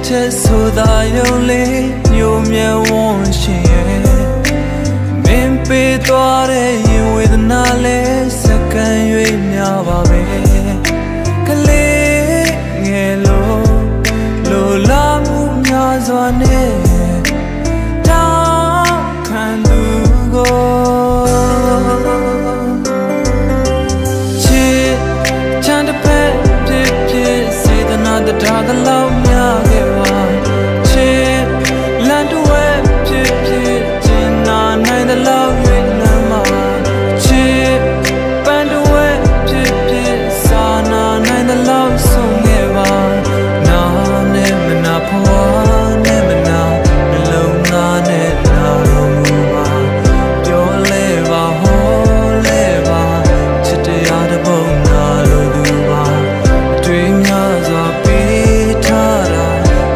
ချက်ဆိုတာရုံလေးညိုမြဝန်းရှင်ရဲ့မင်းပေးသွားတဲ့ရင်ဝေဒနာလေးစက္ကန့်၍များပါပဲကလေးငယ်လိုလာမှုများစွာနဲ့တောင်းခံသူကိုချစ်ချမ်းတစ်ဖက်ဖြစ်စေတနာတရားသလောက်များခဲ့ပါချစ်လမ်းတစ်ဝက်ဖြစ်ကျင်နာနိုင်သလောက်၍လမ်းမှာချစ်ပန်းတစ်ဝက်ဖြစ်စာနာနိုင်သလောက်ဆုံးခဲ့ပါနာနဲ့မနာဖွာနဲ့မနာနှလုံးသားနဲ့နာတော်မူပါပြောလဲပါဟောလဲပါချစ်တရားတစ်ပုံနာလိုသူပါတွေ့များစွာပေးထားတာ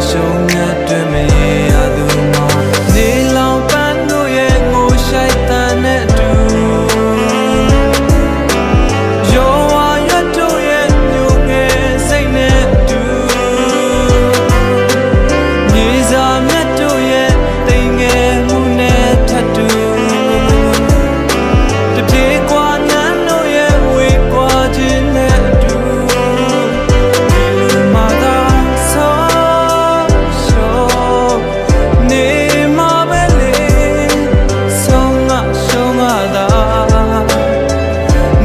ရှုံးမြတ်တွင်မရေရသူမှာနေလောင်ပန်းတို့ရဲ့ငိုရှိုက်တန်နဲ့တူရောဝါရွတ်တို့ရဲ့ညိုငယ်စိတ်နဲ့တူမြေစာမြတ်တို့ရဲ့တိမ်ငယ်မှုနဲ့ထပ်တူတပြေကွာနန်းတို့ရဲ့ဝေကွာခြင်းနဲ့တူဒီလိုမှသာဆုံးရှုံးနေမှာပဲလေဆုံးမသာ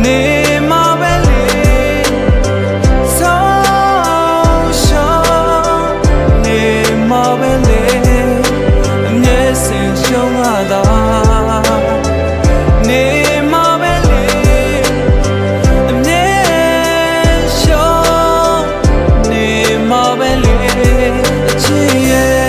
နေမှာပဲလေဆုံးရှုံးနေမှာပဲလေအမျက်စင်ရှုံးသာနေမှာပဲလေအမျက်ရှုံးနေမှာပဲလေအချစ်ရဲ့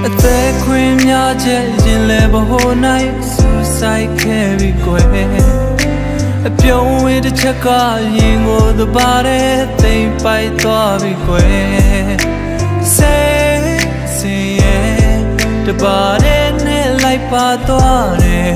အသက်ခွင့်များချက်ရင်လဲဘဟိုနိုင်စူဆိုင်ခဲ့ပြီကွယ်အပြုံးဝေးတစ်ချက်ကရင်ကိုသဘာတဲ့သိမ့်ပိုက်သွားပြီကွယ်စိတ်ရဲ့တဘာတဲ့နဲ့လိုက်ပါသွားတယ်